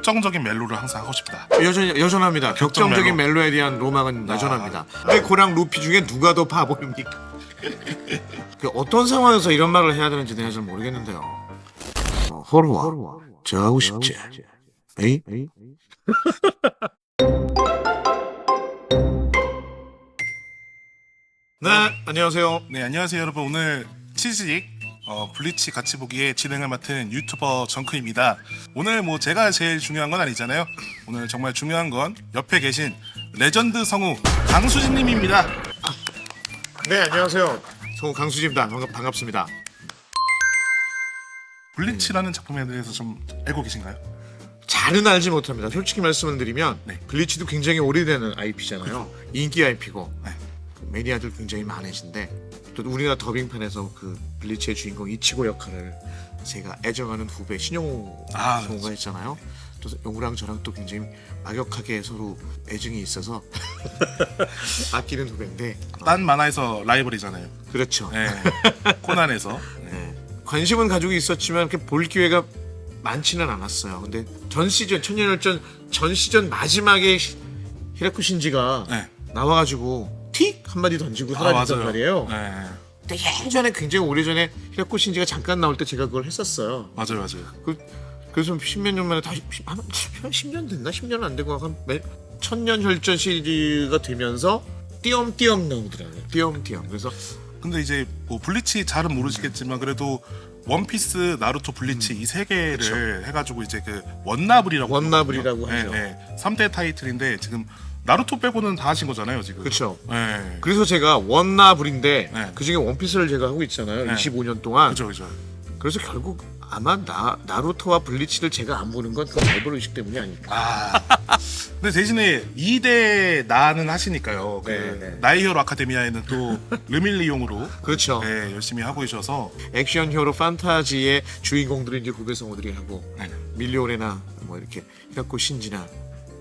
격정적인 멜로를 항상 하고 싶다. 여전합니다. 격정적인 멜로. 멜로에 대한 로망은 여전합니다. 네코랑 루피 중에 누가 더 바보입니까? 그 어떤 상황에서 이런 말을 해야 되는지 내가 잘 모르겠는데요. 호루와 저 하고 싶지? 에이? 네, 안녕하세요. 네, 안녕하세요 여러분. 오늘 치즈직 블리치 같이 보기에 진행을 맡은 유튜버 정크입니다. 오늘 뭐 제가 제일 중요한 건 아니잖아요. 오늘 정말 중요한 건 옆에 계신 레전드 성우 강수진님입니다. 네, 안녕하세요. 성우 강수지입니다. 반갑습니다. 블리치라는 작품에 대해서 좀 알고 계신가요? 잘은 알지 못합니다. 솔직히 말씀을 드리면 네. 블리치도 굉장히 오래되는 IP잖아요. 인기 IP고 네. 매니아들 굉장히 많으신데 또 우리나라 더빙판에서 그 블리치의 주인공 이치고 역할을 제가 애정하는 후배 신용호 성우가 했잖아요. 또 용우랑 저랑 또 굉장히 막역하게 서로 애정이 있어서 아끼는 후배인데 딴 만화에서 라이벌이잖아요. 그렇죠. 네. 코난에서. 네. 관심은 가지고 있었지만 이렇게 볼 기회가 많지는 않았어요. 근데 전 시즌 천년열전 전 시즌 마지막에 히라쿠 신지가 네. 나와가지고 틱 한마디 던지고 사라졌단 말이에요. 네. 근데 예전에 굉장히 오래전에 히라쿠 신지가 잠깐 나올 때 제가 그걸 했었어요. 맞아요. 그래서 십몇 년 만에 다시 한 10년 됐나? 10년은 안 된 것 같고 천년혈전 시리즈가 되면서 띄엄띄엄 나오더라고요. 띄엄띄엄. 그래서 근데 이제 뭐 블리치 잘은 모르시겠지만 그래도 원피스, 나루토, 블리치 이 세 개를 그쵸. 해가지고 이제 그 원나블이라고 원나블이라고 부르거든요. 하죠. 네, 3대 타이틀인데 지금 나루토 빼고는 다 하신 거잖아요 지금. 그렇죠. 네. 그래서 제가 원나블인데 네. 그 중에 원피스를 제가 하고 있잖아요. 네. 25년 동안. 그죠. 그래서 결국 아마 나루토와 블리치를 제가 안 보는 건 그 라이벌 의식 때문이 아닐까. 근데 대신에 2대 나는 하시니까요. 그 네. 나이히어로 아카데미아에는 또 르밀리용으로 그렇죠. 네, 열심히 하고 계셔서 액션 히어로 판타지의 주인공들이 이제 후배 성우들이 하고 네. 밀리오레나 뭐 이렇게 히라코 신지나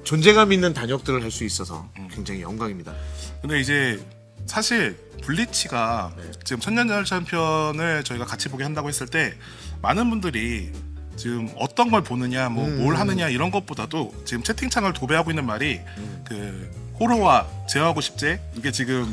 존재감 있는 단역들을 할 수 있어서 굉장히 영광입니다. 근데 이제 사실 블리치가 지금 천년열전 편을 저희가 같이 보게 한다고 했을 때 많은 분들이 지금 어떤 걸 보느냐, 뭐 뭘 하느냐 이런 것보다도 지금 채팅창을 도배하고 있는 말이 그 호러와 제어하고 싶제 이게 지금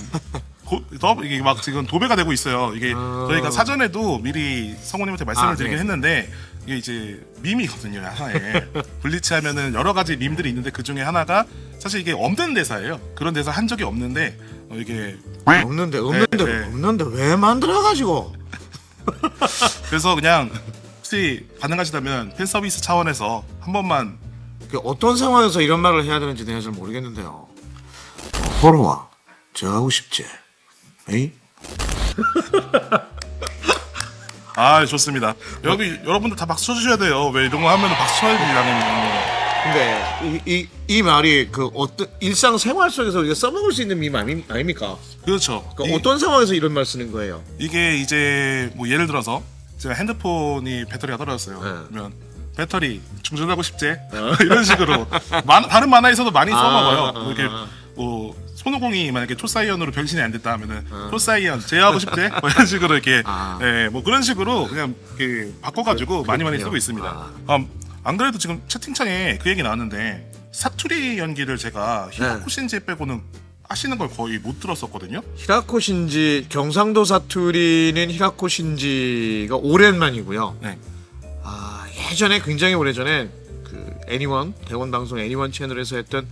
이게 막 지금 도배가 되고 있어요. 이게 저희가 사전에도 미리 성우님한테 말씀을 드리긴 네. 했는데 이게 이제 밈이거든요. 하나에 블리치 하면은 여러 가지 밈들이 있는데 그 중에 하나가 사실 이게 없는 대사예요. 그런 대사 한 적이 없는데 이게 없는데 네. 없는데 왜 만들어가지고. 그래서 그냥 혹시 가능하시다면 팬 서비스 차원에서 한 번만 그 어떤 상황에서 이런 말을 해야 되는지 내가 잘 모르겠는데요. 호러와 저 하고 싶지? 에이? 좋습니다. 여러분들 다 박수 쳐주셔야 돼요. 왜 이런 거 하면 박수 쳐야 되냐면 근데 이 말이 그 어떤 일상생활 속에서 우리가 써먹을 수 있는 밈 아닙니까? 그렇죠. 그러니까 어떤 상황에서 이런 말 쓰는 거예요? 이게 이제 뭐 예를 들어서 제가 핸드폰이 배터리가 떨어졌어요. 네. 그러면 배터리 충전하고 싶지? 이런 식으로 다른 만화에서도 많이 써먹어요. 이렇게 뭐 손오공이 만약에 초사이언으로 변신이 안 됐다 하면은 초사이언 제어하고 싶지? 뭐 이런 식으로 이렇게 뭐 그런 식으로 그냥 이렇게 바꿔가지고 많이 쓰고 있습니다. 안 그래도 지금 채팅창에 그 얘기 나왔는데 사투리 연기를 제가 히라쿠 신지 빼고는 하시는 걸 거의 못 들었었거든요. 히라코 신지 경상도 사투리는 히라코 신지가 오랜만이고요. 네. 예전에 굉장히 오래전에 그 애니원 대원 방송 애니원 채널에서 했던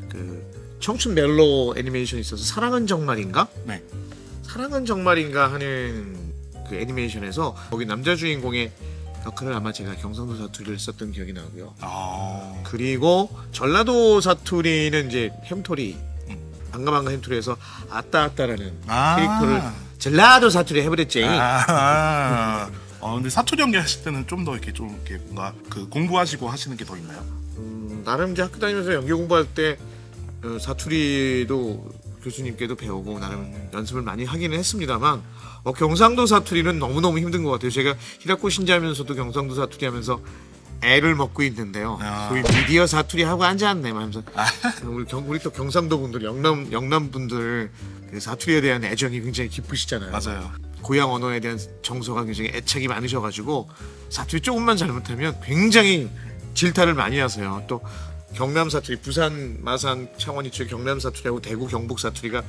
그 청춘 멜로 애니메이션이 있어서 사랑은 정말인가? 네. 사랑은 정말인가 하는 그 애니메이션에서 거기 남자 주인공의 역할을 아마 제가 경상도 사투리를 썼던 기억이 나고요. 그리고 전라도 사투리는 이제 햄토리 반가반가 햄토리에서 아따아따라는 캐릭터를 전라도 사투리 해버렸지. 근데 사투리 연기 하실 때는 좀 더 이렇게 뭔가 그 공부하시고 하시는 게 더 있나요? 나름 이제 학교 다니면서 연기 공부할 때 사투리도 교수님께도 배우고 나름 연습을 많이 하기는 했습니다만 경상도 사투리는 너무너무 힘든 것 같아요. 제가 히라쿠 신지하면서도 경상도 사투리 하면서 애를 먹고 있는데요. 소위 미디어 사투리 하고 앉았네 하면서 우리 또 경상도 분들 영남 분들 그 사투리에 대한 애정이 굉장히 깊으시잖아요. 맞아요. 고향 언어에 대한 정서가 굉장히 애착이 많으셔가지고 사투리 조금만 잘못하면 굉장히 질타를 많이 하세요. 또 경남 사투리, 부산, 마산, 창원 이쪽 경남 사투리하고 대구 경북 사투리가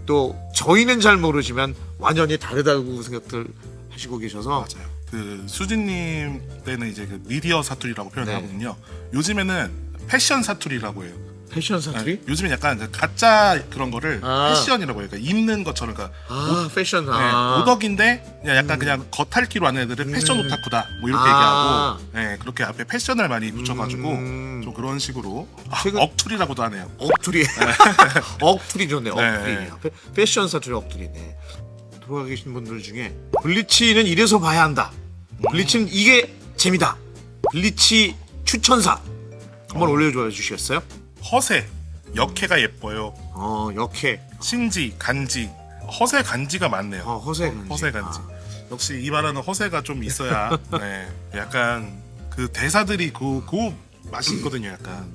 또 저희는 잘 모르지만 완전히 다르다고 생각들 하시고 계셔서 맞아요. 그 수진님 때는 이제 그 미디어 사투리라고 표현하거든요. 요즘에는 패션 사투리라고 해요. 패션 사투리? 요즘엔 약간 그 가짜 그런 거를 아. 패션이라고 해요. 그러니까 입는 것처럼 그러니까 패션. 오덕인데 그냥 약간 그냥 겉핥기로 하는 애들은 패션 오타쿠다 뭐 이렇게 아. 얘기하고 그렇게 앞에 패션을 많이 붙여가지고 좀 그런 식으로 최근- 억투리라고도 하네요. 억투리. 억투리 좋네. 억투리. 네. 패션 사투리 억투리네. 돌아가 계신 분들 중에 블리치는 이래서 봐야 한다. 블리치는 이게 재미다. 블리치 추천사 한번 올려줘 주시겠어요? 허세, 역해가 예뻐요. 역해. 신지, 간지, 허세 간지가 많네요. 허세 간지. 허세 간지. 역시 이 말하는 허세가 좀 있어야 약간 그 대사들이 그 맛이 있거든요. 약간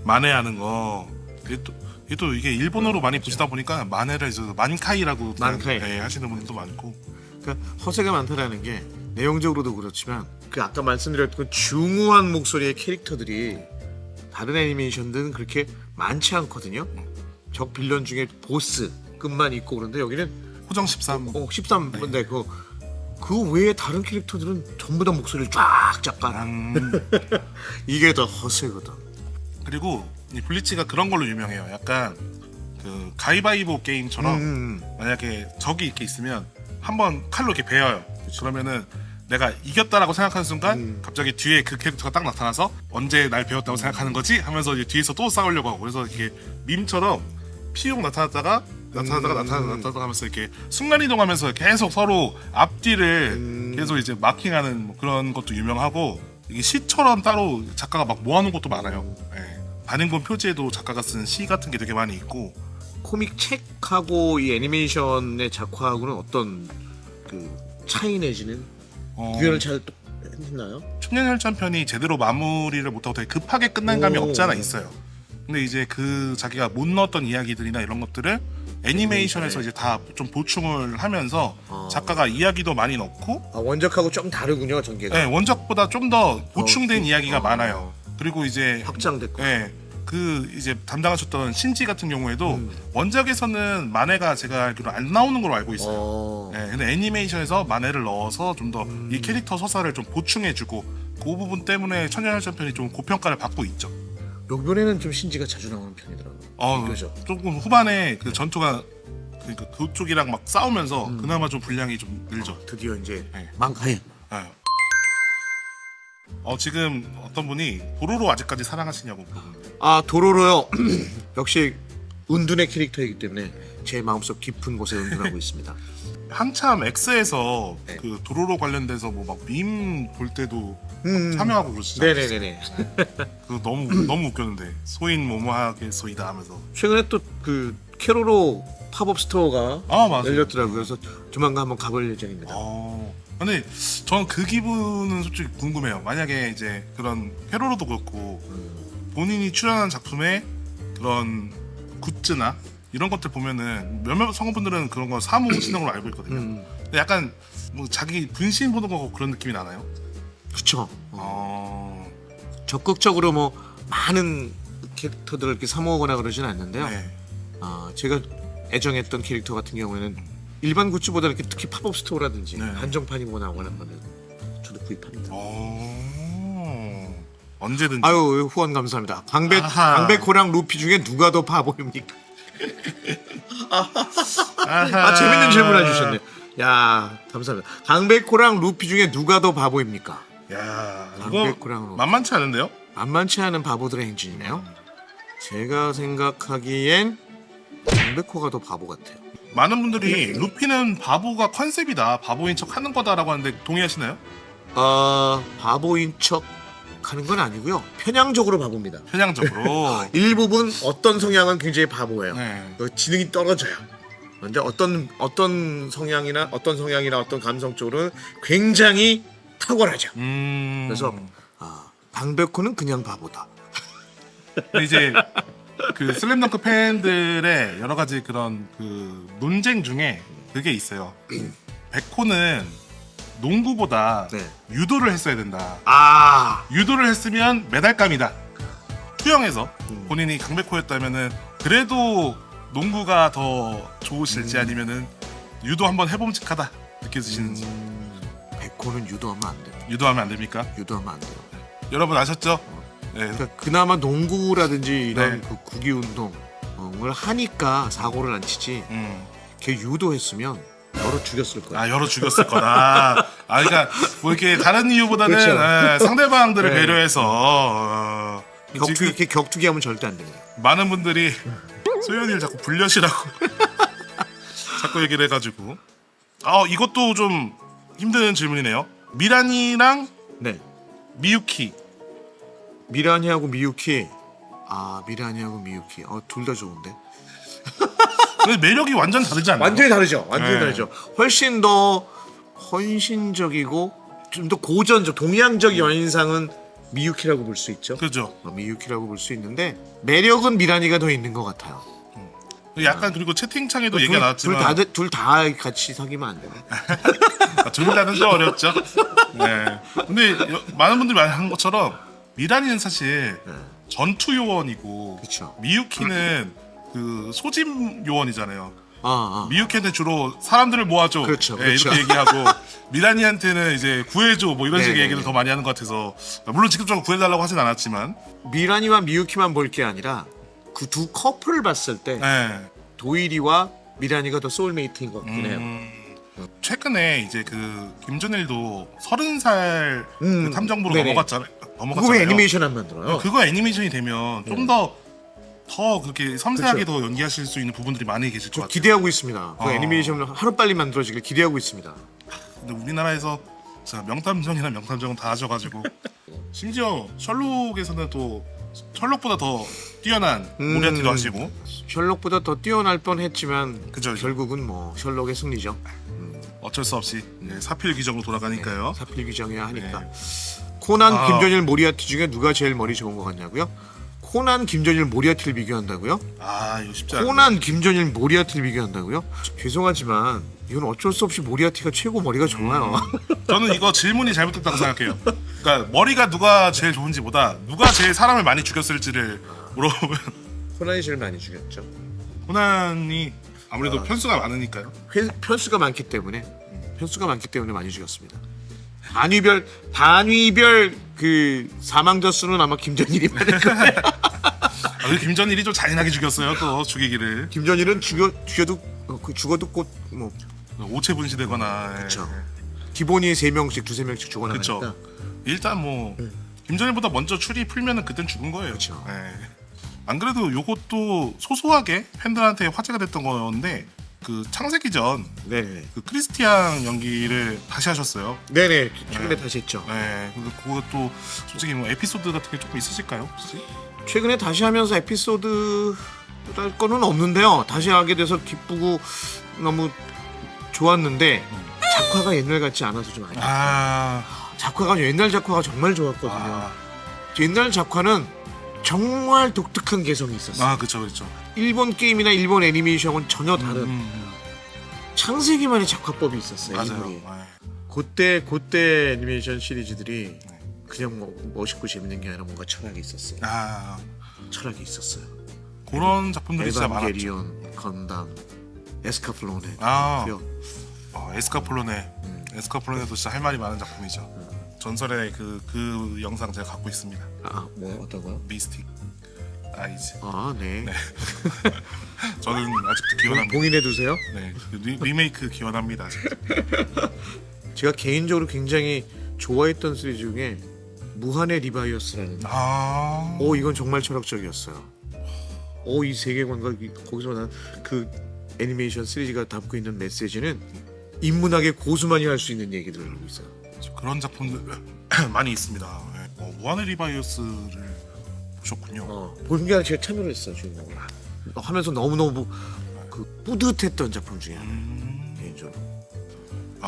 만회하는 거. 이게 또 이게 일본어로 많이 보시다 보니까 만회를 이제 만카이라고 만카이. 하시는 분들도 많고. 그러니까 허세가 많다라는 게 내용적으로도 그렇지만 그 아까 말씀드렸던 그 중후한 목소리의 캐릭터들이 다른 애니메이션들은 그렇게 많지 않거든요. 적 빌런 중에 보스급만 있고 그런데 여기는 호정 13. 13인데 그 외에 다른 캐릭터들은 전부 다 목소리를 쫙 잡간. 이게 더 허세거든. 그리고 이 블리치가 그런 걸로 유명해요. 약간 그 가위바위보 게임처럼 만약에 적이 이렇게 있으면 한번 칼로 이렇게 베어요. 그러면은 내가 이겼다라고 생각하는 순간 갑자기 뒤에 그 캐릭터가 딱 나타나서 언제 날 배웠다고 생각하는 거지? 하면서 이제 뒤에서 또 싸우려고 하고 그래서 이게 밈처럼 피용 나타났다가 나타나다가 하면서 이렇게 순간이동하면서 계속 서로 앞뒤를 계속 이제 마킹하는 뭐 그런 것도 유명하고 이게 시처럼 따로 작가가 막 모아놓은 것도 많아요. 반응본 표지에도 작가가 쓴 시 같은 게 되게 많이 있고 코믹 책하고 이 애니메이션의 작화하고는 어떤 그 차이 내지는 구현을 잘 했나요? 천년혈전편이 제대로 마무리를 못하고 되게 급하게 끝난 감이 오. 없지 않아 있어요. 근데 이제 그 자기가 못 넣었던 이야기들이나 이런 것들을 애니메이션에서 이제 다 좀 보충을 하면서 작가가 이야기도 많이 넣고 원작하고 좀 다르군요, 전개가. 원작보다 좀 더 보충된 이야기가 많아요. 그리고 이제 확장됐고. 그 이제 담당하셨던 신지 같은 경우에도 원작에서는 만회가 제가 알기로 안 나오는 걸로 알고 있어요. 근데 애니메이션에서 만회를 넣어서 좀 더 이 캐릭터 서사를 좀 보충해주고 그 부분 때문에 천년혈전편이 좀 고평가를 받고 있죠. 요번에는 좀 신지가 자주 나오는 편이더라고요. 그죠? 조금 후반에 그 전투가 그러니까 그쪽이랑 막 싸우면서 그나마 좀 분량이 좀 늘죠. 드디어 이제 네. 망카이. 지금 어떤 분이 도로로 아직까지 사랑하시냐고 물어보는데 도로로요. 역시 은둔의 캐릭터이기 때문에 제 마음속 깊은 곳에 은둔하고 있습니다. 한참 X에서 그 도로로 관련돼서 뭐 막 밈 볼 때도 참여하고 그러시잖아요. 네네네네. 그 너무 웃겼는데 소인 뭐뭐하게 소이다 하면서 최근에 또 그 캐로로 팝업 스토어가 맞아요. 열렸더라고요. 그래서 조만간 한번 가볼 예정입니다. 근데 저는 그 기분은 솔직히 궁금해요. 만약에 이제 그런 캐로로도 그렇고 본인이 출연한 작품에 그런 굿즈나 이런 것들 보면은 몇몇 성우분들은 그런 거 사무 진행으로 알고 있거든요. 근데 약간 뭐 자기 분신 보는 거 그런 느낌이 나나요? 그쵸. 적극적으로 뭐 많은 캐릭터들을 이렇게 사모하거나 그러진 않는데요. 제가 애정했던 캐릭터 같은 경우에는 일반 굿즈보다 이렇게 특히 팝업 스토어라든지 한정판이 뭐 나오거나 하면 저도 구입합니다. 언제든지. 아유, 후원 감사합니다. 강백호랑 루피 중에 누가 더 바보입니까? 재밌는 질문 해주셨네. 야, 감사합니다. 강백호랑 루피 중에 누가 더 바보입니까? 야, 강백호랑 이거 루피. 만만치 않은데요? 만만치 않은 바보들의 행진이네요. 제가 생각하기엔 강백호가 더 바보 같아요. 많은 분들이 루피는 바보가 컨셉이다, 바보인 척 하는 거다라고 하는데 동의하시나요? 바보인 척 하는 건 아니고요. 편향적으로 바보입니다. 편향적으로. 일부분 어떤 성향은 굉장히 바보예요. 네. 지능이 떨어져요. 그런데 어떤 성향이나 어떤 감성 쪽으로는 굉장히 탁월하죠. 그래서 강백호는 그냥 바보다. 근데 이제 그 슬램덩크 팬들의 여러 가지 그런 그 논쟁 중에 그게 있어요. 백호는 농구보다 네. 유도를 했어야 된다. 아, 유도를 했으면 메달감이다. 투영해서 본인이 강백호였다면은 그래도 농구가 더 좋으실지 아니면은 유도 한번 해봄직하다 느껴지시는지. 백호는 유도하면 안 돼요. 유도하면 안 됩니까? 유도하면 안 돼요. 여러분 아셨죠? 네. 그러니까 그나마 농구라든지 이런 네. 그 구기 운동을 하니까 사고를 안 치지. 걔 유도했으면 열어 죽였을 거야. 아 열어 죽였을 거다. 아 그러니까 뭐 이렇게 다른 이유보다는 그렇죠. 상대방들을 네. 배려해서 지금 이렇게 격투기 하면 절대 안 됩니다. 많은 분들이 소연이를 자꾸 불려시라고 자꾸 얘기를 해가지고 이것도 좀 힘든 질문이네요. 미란이랑 네. 미유키 미라니하고 미유키. 미라니하고 미유키. 둘 다 좋은데. 근데 매력이 완전 다르지 않나요? 완전히 다르죠. 완전히 네. 다르죠. 훨씬 더 헌신적이고 좀 더 고전적, 동양적 여인상은 미유키라고 볼 수 있죠. 그죠. 미유키라고 볼 수 있는데 매력은 미라니가 더 있는 것 같아요. 약간 그리고 채팅창에도 얘기가 나왔지만 둘 다 같이 사귀면 안 돼요. 둘 다는 좀 어렵죠. 네. 근데 많은 분들이 말하는 것처럼 미란이는 사실 전투 요원이고 그쵸. 미유키는 그 소집 요원이잖아요. 미유키는 미유키한테 주로 사람들을 모아줘. 그렇죠, 예, 그렇죠. 이렇게 얘기하고 미란이한테는 이제 구해줘 뭐 이런 식의 네, 얘기를 네. 더 많이 하는 것 같아서 물론 직접적으로 구해달라고 하진 않았지만 미라니와 미유키만 볼 게 아니라 그 두 커플을 봤을 때 네. 도일이와 미라니가 더 소울메이트인 것 같긴 해요. 최근에 이제 그 김준일도 30살 그 탐정부로 네네. 넘어갔잖아요. 그거 왜 애니메이션 안 만들어요? 그거 애니메이션이 되면 좀 더 그렇게 섬세하게 더 연기하실 수 있는 부분들이 많이 계실 것 저 같아요. 기대하고 있습니다. 그 애니메이션 하루 빨리 만들어지길 기대하고 있습니다. 근데 우리나라에서 자, 명탐정이나 명탐정은 다 하셔가지고 심지어 셜록에서는 또 셜록보다 더 뛰어난 모리아티도 하시고 셜록보다 더 뛰어날 뻔했지만 그죠. 결국은 뭐 셜록의 승리죠. 어쩔 수 없이 사필 규정으로 돌아가니까요. 사필 규정이야 하니까. 네. 코난, 김전일, 모리아티 중에 누가 제일 머리 좋은 것 같냐고요? 코난, 김전일, 모리아티를 비교한다고요? 이거 쉽지 않네. 코난, 김전일, 모리아티를 비교한다고요? 죄송하지만 이건 어쩔 수 없이 모리아티가 최고 머리가 좋아요. 저는 이거 질문이 잘못됐다고 생각해요. 그러니까 머리가 누가 제일 좋은지보다 누가 제일 사람을 많이 죽였을지를 물어보면 코난이 제일 많이 죽였죠. 코난이 아무래도 편수가 많으니까요. 편수가 많기 때문에 많이 죽였습니다. 단위별 그 사망자 수는 아마 김전일이 많을 거예요. 김전일이 좀 잔인하게 죽였어요. 또 죽이기를 김전일은 죽어도 꽃뭐 오체 분시되거나. 그렇죠. 기본이 3명씩 2-3명씩 죽어나가니까. 그렇죠. 일단 뭐 김전일보다 먼저 추리 풀면은 그땐 죽은 거예요. 그렇죠. 안 그래도 요것도 소소하게 팬들한테 화제가 됐던 거였는데 그 창세기 전 네네. 그 크리스티앙 연기를 다시 하셨어요. 네네. 최근에 다시 했죠. 네, 근데 그것도 솔직히 뭐 에피소드 같은 게 조금 있으실까요, 혹시? 최근에 다시 하면서 에피소드랄 거는 없는데요. 다시 하게 돼서 기쁘고 너무 좋았는데 작화가 옛날 같지 않아서 좀 아쉽어요. 작화가 옛날 작화가 정말 좋았거든요. 옛날 작화는 정말 독특한 개성이 있었어요. 그렇죠. 일본 게임이나 일본 애니메이션은 전혀 다른 창세기만의 작화법이 있었어요. 맞아요. 인물이. 그때 애니메이션 시리즈들이 그냥 뭐 멋있고 재밌는 게 아니라 뭔가 철학이 있었어요. 철학이 있었어요. 그런 작품들이 진짜 많았죠. 에반게리온, 건담, 에스카플로네. 에스카플로네도 진짜 할 말이 많은 작품이죠. 전설의 그 영상 제가 갖고 있습니다. 뭐 어떤 거요? 미스틱 아이즈. 네. 저는 아직도 기원합니다. 봉인해 두세요. 네, 리메이크 기원합니다. 진짜. 제가 개인적으로 굉장히 좋아했던 시리즈 중에 무한의 리바이어스라는. 이건 정말 철학적이었어요. 이 세계관과 거기서 난 그 애니메이션 시리즈가 담고 있는 메시지는 인문학의 고수만이 할 수 있는 얘기들을 하고 있어요. 그런 작품들 많이 있습니다. 무한의 리바이어스를 보셨군요. 보는 게 아니라 제가 참여를 했어요. 주인공을 하면서 너무너무 뿌듯했던 작품 중에 하나. 개인적으로.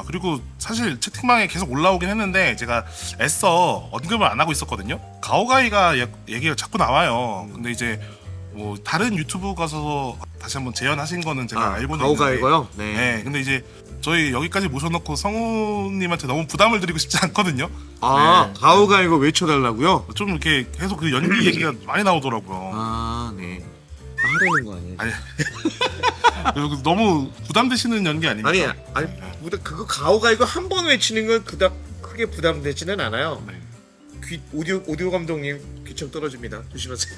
그리고 사실 채팅방에 계속 올라오긴 했는데 제가 애써 언급을 안 하고 있었거든요. 가오가이가 얘기가 자꾸 나와요. 근데 이제 뭐 다른 유튜브 가서 다시 한번 재연하신 거는 제가 알고는 가오가이고요. 있는데, 네. 근데 이제 저희 여기까지 모셔놓고 성우님한테 너무 부담을 드리고 싶지 않거든요. 네. 가오가이고 외쳐달라고요? 좀 이렇게 계속 그 연기 얘기가 많이 나오더라고요. 네. 하려는 거 아니에요? 아니 그리고 너무 부담되시는 연기 아닙니까? 아니 그거 가오가이고 한 번 외치는 건 그닥 크게 부담되지는 않아요. 네. 오디오 감독님 귀청 떨어집니다. 조심하세요.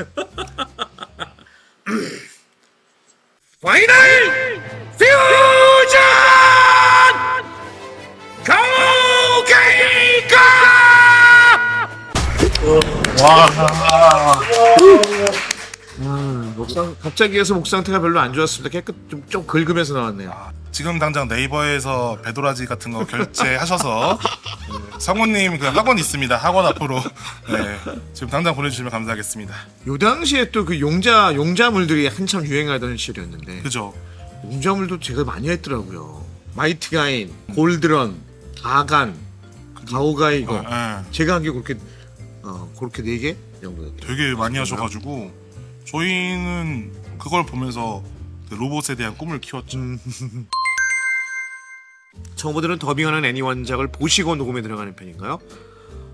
파이널 퓨전 가오가이고! 목상 갑자기 해서 목 상태가 별로 안 좋았습니다. 깨끗 좀 긁으면서 나왔네요. 지금 당장 네이버에서 배도라지 같은 거 결제하셔서 성우님 그 학원 있습니다. 학원 앞으로 지금 당장 보내주시면 감사하겠습니다. 요 당시에 또 그 용자물들이 한참 유행하던 시절이었는데 그죠? 용자물도 제가 많이 했더라고요. 마이티 가인, 골드런, 다간, 가오가이고 제가 한 게 그렇게 4개 정도. 되게 많이 하셔가지고 저희는 그걸 보면서 그 로봇에 대한 꿈을 키웠죠. 청부들은 더빙하는 애니 원작을 보시고 녹음에 들어가는 편인가요?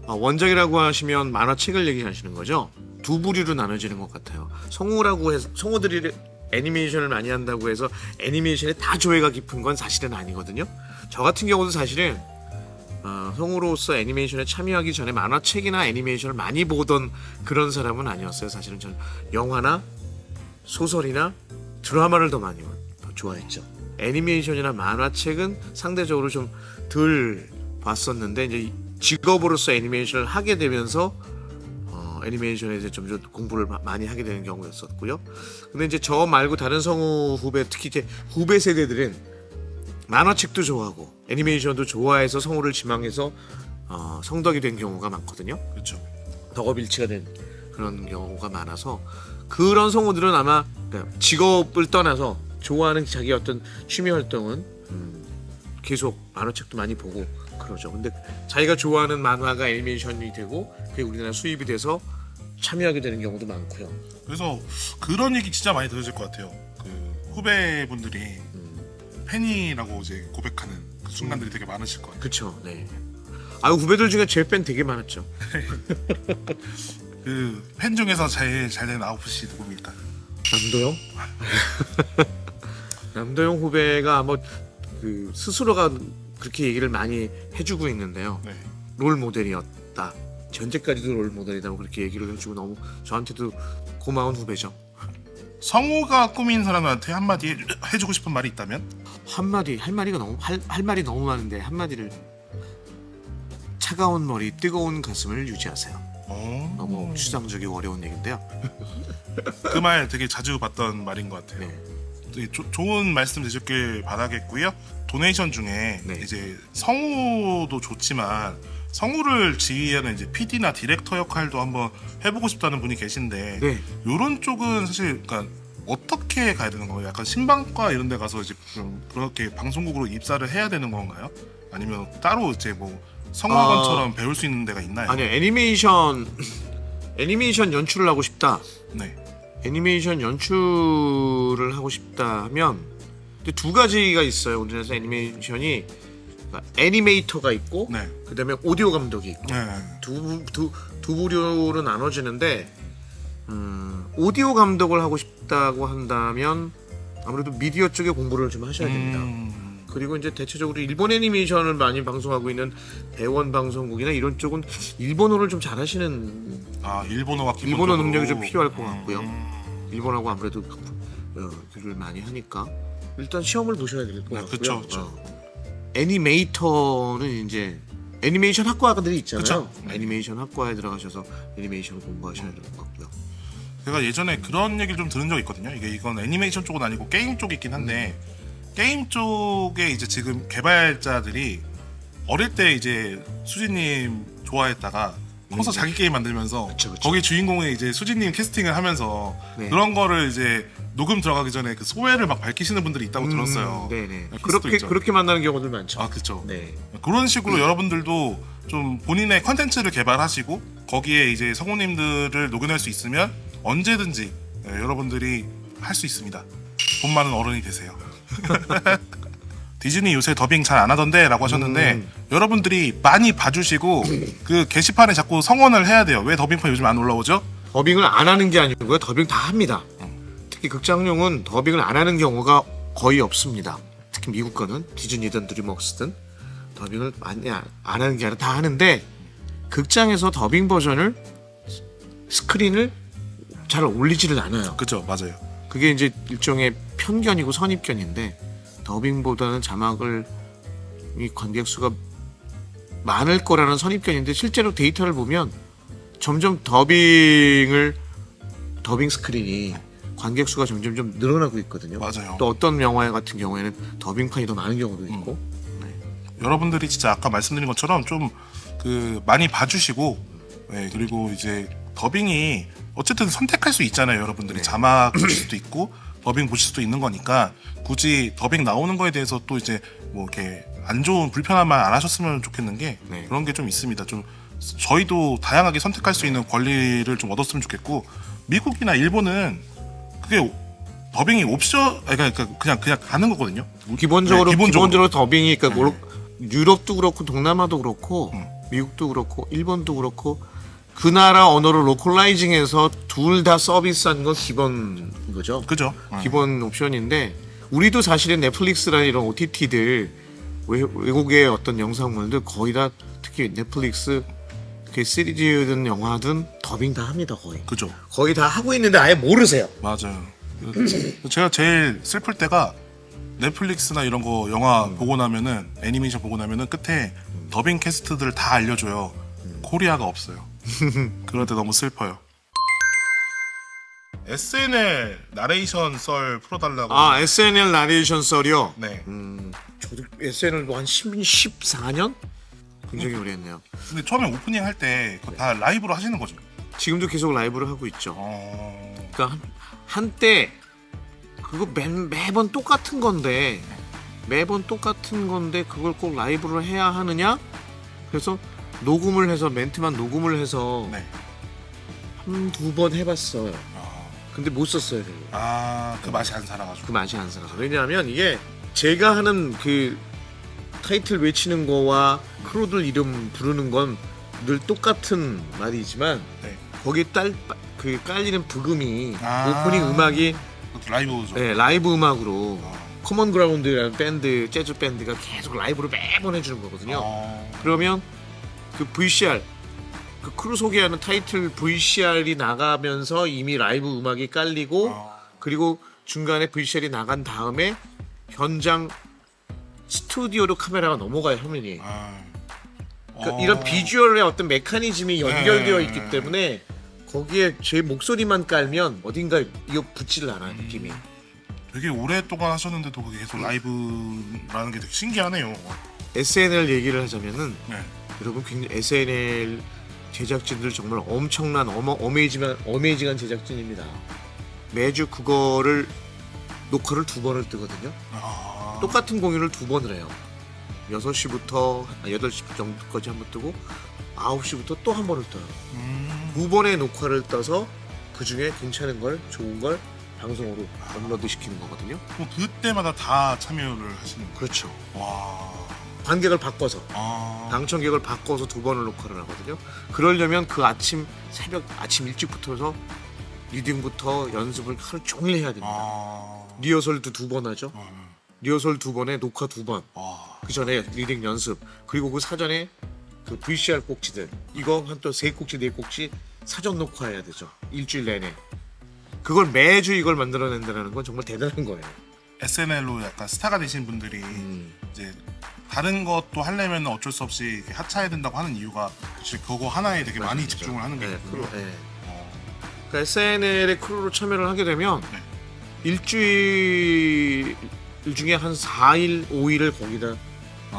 원작이라고 하시면 만화책을 얘기하시는 거죠? 두 부류로 나눠지는 것 같아요. 성우들이 애니메이션을 많이 한다고 해서 애니메이션에 다 조예가 깊은 건 사실은 아니거든요. 저 같은 경우도 사실은 성우로서 애니메이션에 참여하기 전에 만화책이나 애니메이션을 많이 보던 그런 사람은 아니었어요. 사실은 저는 영화나 소설이나 드라마를 더 좋아했죠. 애니메이션이나 만화책은 상대적으로 좀 덜 봤었는데 이제 직업으로서 애니메이션을 하게 되면서 애니메이션에 이제 좀 공부를 많이 하게 되는 경우였었고요. 근데 이제 저 말고 다른 성우 후배, 특히 이제 후배 세대들은 만화책도 좋아하고 애니메이션도 좋아해서 성우를 지망해서 성덕이 된 경우가 많거든요. 그렇죠. 덕업일치가 된 그런 경우가 많아서 그런 성우들은 아마 직업을 떠나서 좋아하는 자기 어떤 취미 활동은 계속 만화책도 많이 보고 그러죠. 근데 자기가 좋아하는 만화가 애니메이션이 되고 그게 우리나라 수입이 돼서 참여하게 되는 경우도 많고요. 그래서 그런 얘기 진짜 많이 들으실 것 같아요. 그 후배분들이 팬이라고 이제 고백하는 그 순간들이 되게 많으실 것 같아요. 그렇죠. 네. 후배들 중에 제 팬 되게 많았죠. 그 팬 중에서 제일 잘 되는 아웃풋이 누굽니까? 남도영? 남도영 후배가 그 스스로가 그렇게 얘기를 많이 해주고 있는데요. 네. 롤 모델이었다. 현재까지도 롤 모델이라고 그렇게 얘기를 해주고 너무 저한테도 고마운 후배죠. 성우가 꾸민 사람한테 한마디 해주고 싶은 말이 있다면? 한마디 할 말이 너무 많은데 한마디를 차가운 머리 뜨거운 가슴을 유지하세요. 너무 추상적이고 어려운 얘기인데요. 그 말 되게 자주 봤던 말인 것 같아요. 네. 되게 좋은 말씀 되셨길 바라겠고요. 도네이션 중에 네. 이제 성우도 좋지만 성우를 지휘하는 이제 PD나 디렉터 역할도 한번 해보고 싶다는 분이 계신데 네. 이런 쪽은 사실 그러니까 어떻게 가야 되는 건가요? 약간 신방과 이런 데 가서 이제 그렇게 방송국으로 입사를 해야 되는 건가요? 아니면 따로 이제 뭐 성악원처럼 배울 수 있는 데가 있나요? 아니요. 애니메이션 연출을 하고 싶다. 네. 애니메이션 연출을 하고 싶다면 두 가지가 있어요. 우리나라에서 애니메이션이 애니메이터가 있고 네. 그다음에 오디오 감독이 있고 네. 두 부류로 나눠지는데 오디오 감독을 하고 싶다고 한다면 아무래도 미디어 쪽에 공부를 좀 하셔야 됩니다. 그리고 이제 대체적으로 일본 애니메이션을 많이 방송하고 있는 대원 방송국이나 이런 쪽은 일본어를 좀 잘하시는 일본어가 기본적으로 일본어 능력이 좀 필요할 것 같고요. 일본하고 아무래도 글을 많이 하니까 일단 시험을 보셔야 될 것 같고요. 그렇죠. 애니메이터는 이제 애니메이션 학과들이 있잖아요. 그쵸? 애니메이션 학과에 들어가셔서 애니메이션을 공부하셔야 될 것 같고요. 제가 예전에 그런 얘기를 좀 들은 적이 있거든요. 이건 애니메이션 쪽은 아니고 게임 쪽이 있긴 한데 게임 쪽에 이제 지금 개발자들이 어릴 때 이제 수지님 좋아했다가 커서 자기 게임 만들면서 그쵸. 거기 주인공에 이제 수지님 캐스팅을 하면서 네. 그런 거를 이제 녹음 들어가기 전에 그 소회를 막 밝히시는 분들이 있다고 들었어요. 네네. 케이스도 있죠. 그렇게 만나는 경우들 많죠. 그렇죠. 네. 그런 식으로 여러분들도 좀 본인의 컨텐츠를 개발하시고 거기에 이제 성우님들을 녹여낼 수 있으면 언제든지 네, 여러분들이 할 수 있습니다. 돈 많은 어른이 되세요. 디즈니 요새 더빙 잘 안 하던데 라고 하셨는데 여러분들이 많이 봐주시고 그 게시판에 자꾸 성원을 해야 돼요. 왜 더빙판 요즘 안 올라오죠? 더빙을 안 하는 게 아니고요. 더빙 다 합니다. 특히 극장용은 더빙을 안 하는 경우가 거의 없습니다. 특히 미국 거는 디즈니든 드림웍스든 더빙을 많이 안 하는 게 아니라 다 하는데 극장에서 더빙 버전을 스크린을 잘 올리지를 않아요. 그죠, 맞아요. 그게 이제 일종의 편견이고 선입견인데 더빙보다는 자막을 이 관객 수가 많을 거라는 선입견인데 실제로 데이터를 보면 점점 더빙 스크린이 관객 수가 점점 좀 늘어나고 있거든요. 맞아요. 또 어떤 영화 같은 경우에는 더빙판이 더 많은 경우도 있고. 여러분들이 진짜 아까 말씀드린 것처럼 좀 그 많이 봐주시고 네, 그리고 이제 더빙이 어쨌든 선택할 수 있잖아요. 여러분들이 자막 보실 수도 있고 더빙 보실 수도 있는 거니까 굳이 더빙 나오는 거에 대해서 또 이제 뭐 이렇게 안 좋은 불편한 말 안 하셨으면 좋겠는 게 네. 그런 게 좀 있습니다. 좀 저희도 다양하게 선택할 수 있는 권리를 좀 얻었으면 좋겠고 미국이나 일본은 그게 더빙이 옵션 그러니까 그냥 가는 거거든요. 기본적으로 네, 기본적으로 더빙이 그러니까 유럽도 그렇고 동남아도 그렇고 미국도 그렇고 일본도 그렇고 그 나라 언어를 로컬라이징해서 둘 다 서비스한 건 기본 거죠. 그죠? 기본 옵션인데 우리도 사실은 넷플릭스라는 이런 OTT들 외국의 어떤 영상물들 거의 다 특히 넷플릭스 그 시리즈든 영화든 더빙 다 합니다. 그죠. 거의 다 하고 있는데 아예 모르세요. 맞아요. 제가 제일 슬플 때가 넷플릭스나 이런 거 영화 보고 나면은 애니메이션 보고 나면은 끝에 더빙 캐스트들 다 알려줘요. 코리아가 없어요. 그럴 때 너무 슬퍼요. SNL 나레이션 썰 풀어달라고. 아 SNL 나레이션 썰이요? 네. 저도 SNL 한 14년? 굉장히 오래 했네요. 근데 처음에 오프닝 할 때 다 라이브로 하시는 거죠? 지금도 계속 라이브를 하고 있죠. 그러니까 한때 그거 매번 똑같은 건데 그걸 꼭 라이브로 해야 하느냐? 그래서 녹음을 해서 멘트만 녹음을 해서 네. 한두 번 해봤어요. 근데 못 썼어요. 그 맛이 안 살아가지고. 그 맛이 안 살아서. 왜냐하면 이게 제가 하는 그 타이틀 외치는 거와 크루들 이름 부르는 건 늘 똑같은 말이지만 네. 거기에 그 깔리는 부금이 오프닝 음악이 그것도 라이브죠. 네, 라이브 음악으로 커먼 그라운드라는 밴드 재즈 밴드가 계속 라이브로 매번 해주는 거거든요. 그러면 그 VCR 그 크루 소개하는 타이틀 VCR이 나가면서 이미 라이브 음악이 깔리고 그리고 중간에 VCR이 나간 다음에 현장 스튜디오로 카메라가 넘어가요 화면이. 그러니까 이런 비주얼의 어떤 메커니즘이 연결되어 있기 때문에 거기에 제 목소리만 깔면 어딘가 이거 붙지를 않아요 느낌이. 되게 오랫동안 하셨는데도 그게 계속 라이브라는 게 되게 신기하네요. SNL 얘기를 하자면은 네. 여러분 굉장히 SNL 제작진들 정말 엄청난 어메이징한 제작진입니다. 매주 그거를 녹화를 2번을 뜨거든요. 똑같은 공연을 2번을 해요. 6시부터 8시 정도까지 한 번 뜨고 9시부터 또 한 번을 떠요. 2번의 녹화를 떠서 그 중에 괜찮은 걸 좋은 걸 방송으로 업로드 시키는 거거든요. 그럼 그때마다 다 참여를 하시는 거예요? 그렇죠. 와. 관객을 바꿔서 방청객을 바꿔서 2번을 녹화를 하거든요. 그러려면 그 아침 일찍부터서 리딩부터 연습을 하루 종일 해야 됩니다. 리허설도 2번 하죠. 리허설 2번에 녹화 2번. 그 전에 리딩 연습 그리고 그 사전에 그 VCR 꼭지들 이거 한 또 3꼭지 4꼭지 사전 녹화해야 되죠. 일주일 내내. 그걸 매주 이걸 만들어낸다는 건 정말 대단한 거예요. SNL로 약간 스타가 되신 분들이 이제 다른 것도 하려면 어쩔 수 없이 이렇게 하차해야 된다고 하는 이유가 사실 그거 하나에 되게 많이 집중을 하는 게 있거든요. 그러니까 SNL의 크루로 참여를 하게 되면 일주일 중에 한 4일, 5일을 거기다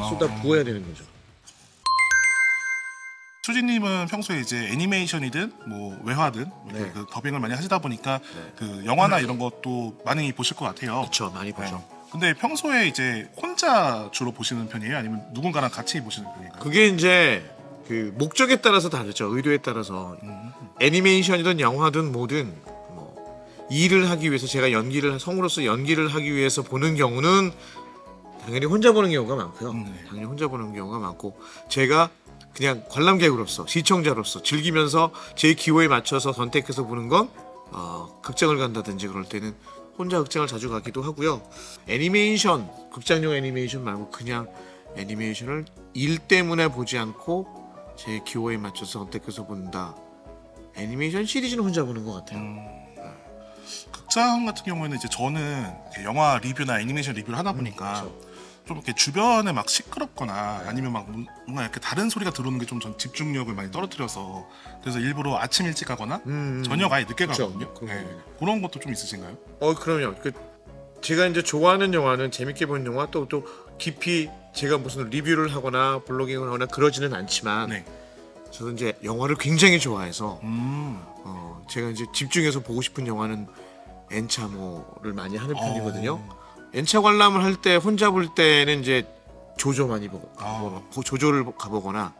쏟아 부어야 되는 거죠. 수진님은 평소에 이제 애니메이션이든 뭐 외화든 그 더빙을 많이 하시다 보니까 그 영화나 이런 것도 많이 보실 것 같아요. 그렇죠, 많이 보죠. 근데 평소에 이제 혼자 주로 보시는 편이에요? 아니면 누군가랑 같이 보시는 편인가요? 그게 이제 그 목적에 따라서 다르죠. 의도에 따라서 애니메이션이든 영화든 뭐든 뭐 일을 하기 위해서 제가 성우로서 연기를 하기 위해서 보는 경우는 당연히 혼자 보는 경우가 많고요. 당연히 혼자 보는 경우가 많고 제가 그냥 관람객으로서 시청자로서 즐기면서 제 기호에 맞춰서 선택해서 보는 건 극장을 간다든지 그럴 때는 혼자 극장을 자주 가기도 하고요. 애니메이션, 극장용 애니메이션 말고 그냥 애니메이션을 일 때문에 보지 않고 제 기호에 맞춰서 선택해서 본다. 애니메이션 시리즈는 혼자 보는 것 같아요. 극장 같은 경우에는 이제 저는 이렇게 영화 리뷰나 애니메이션 리뷰를 하다 보니까 좀 이렇게 주변에 막 시끄럽거나 아니면 막 뭔가 이렇게 다른 소리가 들어오는 게 좀 전 집중력을 많이 떨어뜨려서 그래서 일부러 아침 일찍 가거나 저녁 아예 늦게 그쵸. 가거든요. 그럼요. 네. 그런 것도 좀 있으신가요? 그럼요. 제가 이제 좋아하는 영화는 재밌게 본 영화 또 깊이 제가 무슨 리뷰를 하거나 블로깅을 하거나 그러지는 않지만 네. 저는 이제 영화를 굉장히 좋아해서 제가 이제 집중해서 보고 싶은 영화는 엔차모를 많이 하는 편이거든요. 엔차 관람을 할 때 혼자 볼 때는 이제 조조 많이 보고 조조를 가보거나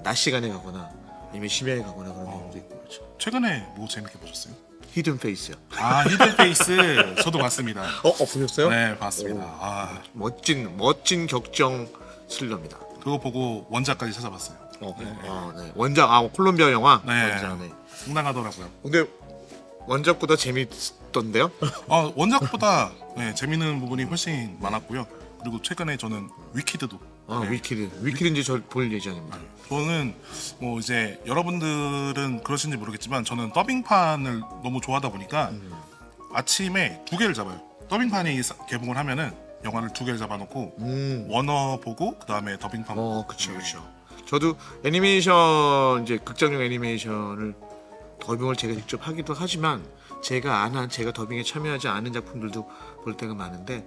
낮 시간에 가거나 아니면 심야에 가거나 그런 경우도 있고 그렇죠. 최근에 뭐 재밌게 보셨어요? 히든 페이스요. 히든 페이스 저도 봤습니다. 보셨어요? 네, 봤습니다. 멋진 격정 스릴러입니다. 그거 보고 원작까지 찾아봤어요. 네. 원작 콜롬비아 영화. 네. 원작, 네. 상당하더라고요. 근데 원작보다 재밌던데요? 원작보다 재밌는 부분이 훨씬 많았고요. 그리고 최근에 저는 위키드도 위키드 이제 저 볼 예정입니다. 저는 뭐 이제 여러분들은 그러신지 모르겠지만 저는 더빙판을 너무 좋아하다 보니까 아침에 2개를 잡아요. 더빙판이 개봉을 하면은 영화를 2개를 잡아놓고 원어 보고 그 다음에 더빙판 보고. 그렇죠. 저도 애니메이션 이제 극장용 애니메이션을 더빙을 제가 직접 하기도 하지만 제가 더빙에 참여하지 않은 작품들도 볼 때가 많은데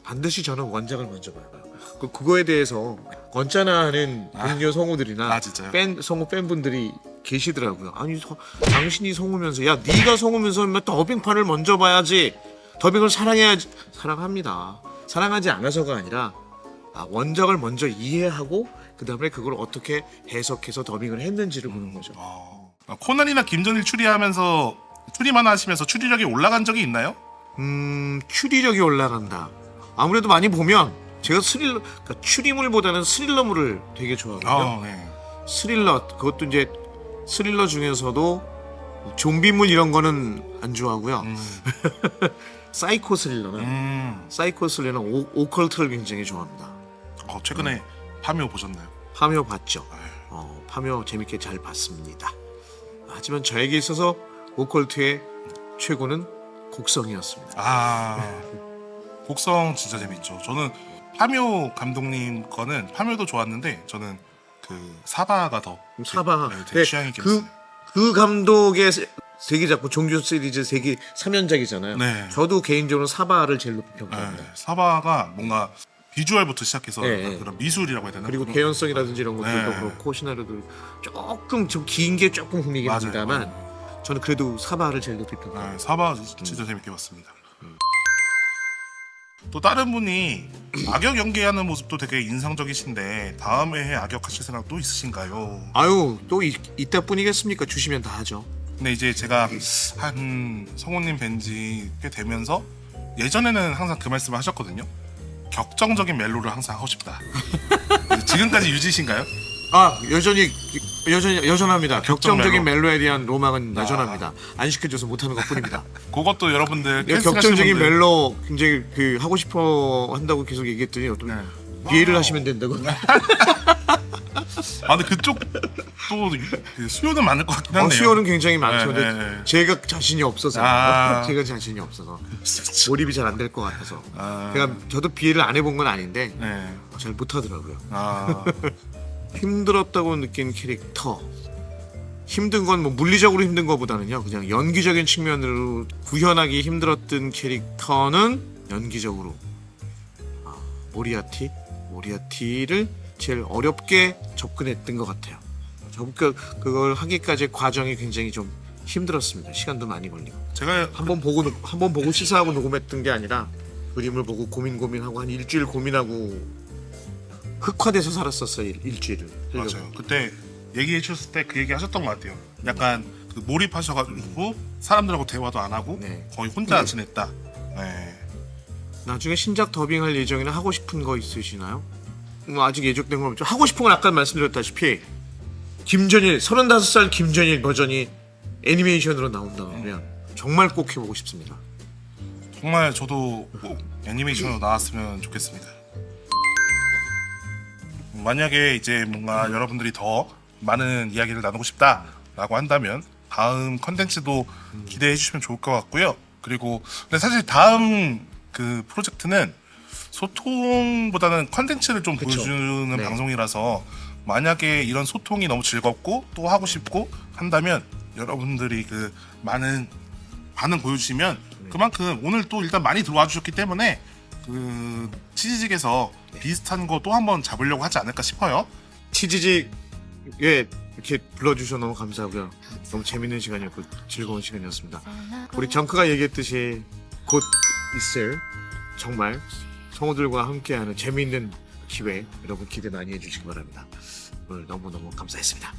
반드시 저는 원작을 먼저 봐요. 그거에 대해서 언짢아 하는 동료 성우들이나 진짜요? 성우 팬분들이 계시더라고요. 아니 당신이 성우면서 야 네가 성우면서 더빙판을 먼저 봐야지. 더빙을 사랑해야지. 사랑합니다. 사랑하지 않아서가 아니라 원작을 먼저 이해하고 그 다음에 그걸 어떻게 해석해서 더빙을 했는지를 보는 거죠. 코난이나 김전일 추리만 하시면서 추리력이 올라간 적이 있나요? 추리력이 올라간다. 아무래도 많이 보면 제가 추리물보다는 스릴러물을 되게 좋아하거든요. 스릴러, 그것도 이제 스릴러 중에서도 좀비물 이런 거는 안 좋아하고요. 사이코 스릴러는 오컬트를 굉장히 좋아합니다. 최근에 파묘 보셨나요? 파묘 봤죠. 파묘 재밌게 잘 봤습니다. 하지만 저에게 있어서 오컬트의 최고는 곡성이었습니다. 곡성 진짜 재밌죠. 저는 파묘 감독님 거는 파묘도 좋았는데 저는 그 사바가 더 되게 취향이 깊었어요. 그 감독의 세계작품 종교 시리즈 3연작이잖아요. 네. 저도 개인적으로 사바를 제일 높이 평가합니다. 사바가 뭔가 비주얼부터 시작해서 그런 미술이라고 해야 되나? 그리고 개연성이라든지 이런 것들도 그렇고 시나리오도 조금 좀 긴 게 조금 흥미긴 합니다만 저는 그래도 사바를 제일 높이 평가합니다. 사바 진짜 재밌게 봤습니다. 또 다른 분이 악역 연기하는 모습도 되게 인상적이신데 다음 회에 악역하실 생각 또 있으신가요? 또 이따 뿐이겠습니까? 주시면 다 하죠. 근데 이제 제가 한 성우님 뵌지 꽤 되면서 예전에는 항상 그 말씀을 하셨거든요. 격정적인 멜로를 항상 하고 싶다. 지금까지 유지신가요? 여전합니다. 격정적인 멜로에 대한 로망은 여전합니다. 안 시켜줘서 못하는 것뿐입니다. 그것도 여러분들 격정적인 멜로 굉장히 하고 싶어 한다고 계속 얘기했더니 비애를 하시면 된다고. 근데 그쪽도 수요는 많을 것 같긴 한데요. 수요는 굉장히 많죠. 근데 제가 자신이 없어서 몰입이 잘 안 될 것 같아서. 저도 비애를 안 해본 건 아닌데 잘 못하더라고요. 힘들었다고 느낀 캐릭터. 힘든 건 뭐 물리적으로 힘든 것보다는요, 그냥 연기적인 측면으로 구현하기 힘들었던 캐릭터는 연기적으로 모리아티를 제일 어렵게 접근했던 것 같아요. 그걸 하기까지 과정이 굉장히 좀 힘들었습니다. 시간도 많이 걸리고. 제가 한번 보고 시사하고 녹음했던 게 아니라 그림을 보고 고민하고 한 일주일 고민하고 흑화돼서 살았었어요. 일주일을. 맞아요. 그때 얘기해 주셨을 때 그 얘기 하셨던 것 같아요. 약간 그 몰입하셔가지고 사람들하고 대화도 안 하고 네. 거의 혼자 지냈다. 네. 나중에 신작 더빙할 예정이나 하고 싶은 거 있으시나요? 아직 예정된 건 없죠. 하고 싶은 건 아까 말씀드렸다시피 김전일 35살 김전일 버전이 애니메이션으로 나온다면 정말 꼭 해보고 싶습니다. 정말 저도 꼭 애니메이션으로 나왔으면 좋겠습니다. 만약에 이제 뭔가 여러분들이 더 많은 이야기를 나누고 싶다라고 한다면 다음 컨텐츠도 기대해 주시면 좋을 것 같고요. 그리고 근데 사실 다음 그 프로젝트는 소통보다는 컨텐츠를 좀 그쵸. 보여주는 네. 방송이라서 만약에 이런 소통이 너무 즐겁고 또 하고 싶고 한다면 여러분들이 그 많은 반응 보여주시면 그만큼 오늘 또 일단 많이 들어와 주셨기 때문에 그 치즈직에서 비슷한 거 또 한번 잡으려고 하지 않을까 싶어요. 치즈직에 이렇게 불러주셔서 너무 감사하고요. 너무 재밌는 시간이었고 즐거운 시간이었습니다. 우리 정크가 얘기했듯이 곧 있을 정말 성우들과 함께하는 재미있는 기회 여러분 기대 많이 해주시기 바랍니다. 오늘 너무너무 감사했습니다.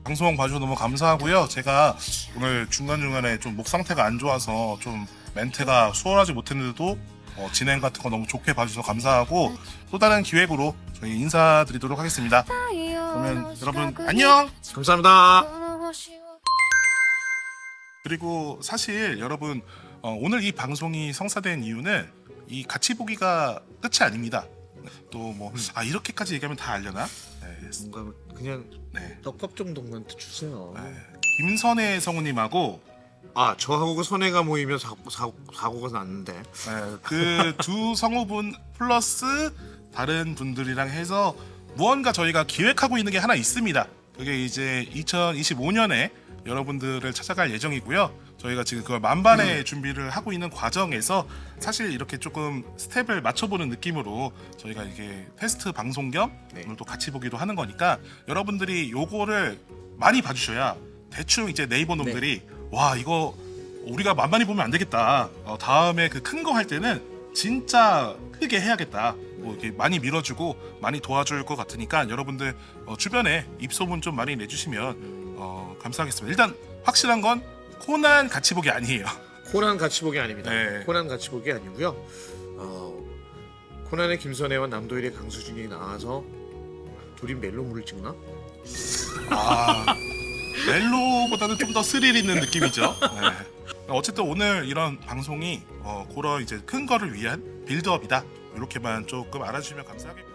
방송 봐주셔서 너무 감사하고요. 제가 오늘 중간중간에 좀 목 상태가 안 좋아서 좀 멘트가 수월하지 못했는데도 진행 같은 거 너무 좋게 봐주셔서 감사하고 또 다른 기획으로 저희 인사드리도록 하겠습니다. 그러면 여러분 안녕! 감사합니다. 그리고 사실 여러분 오늘 이 방송이 성사된 이유는 이 같이 보기가 끝이 아닙니다. 또 뭐 이렇게까지 얘기하면 다 알려나? 네. 뭔가 그냥 네. 떡밥 정도만 주세요. 김선혜 성우님하고 저하고 그 선혜가 모이면 사고가 났는데. 그 두 성우분 플러스 다른 분들이랑 해서 무언가 저희가 기획하고 있는 게 하나 있습니다. 그게 이제 2025년에 여러분들을 찾아갈 예정이고요. 저희가 지금 그걸 만반의 준비를 하고 있는 과정에서 사실 이렇게 조금 스텝을 맞춰보는 느낌으로 저희가 이게 테스트 방송 겸 오늘 또 같이 보기도 하는 거니까 여러분들이 요거를 많이 봐주셔야 대충 이제 네이버 놈들이 와 이거 우리가 만만히 보면 안 되겠다. 다음에 그 큰 거 할 때는 진짜 크게 해야겠다. 뭐 이렇게 많이 밀어주고 많이 도와줄 것 같으니까 여러분들 주변에 입소문 좀 많이 내주시면 감사하겠습니다. 일단 확실한 건 코난 같이 보기 아니에요. 코난 같이 보기 아닙니다. 네. 코난 같이 보기 아니고요. 코난의 김선혜와 남도일의 강수진이 나와서 둘이 멜로물을 찍나? 멜로보다는 좀 더 스릴 있는 느낌이죠. 네. 어쨌든 오늘 이런 방송이 그런 이제 큰 거를 위한 빌드업이다. 이렇게만 조금 알아주시면 감사하겠습니다.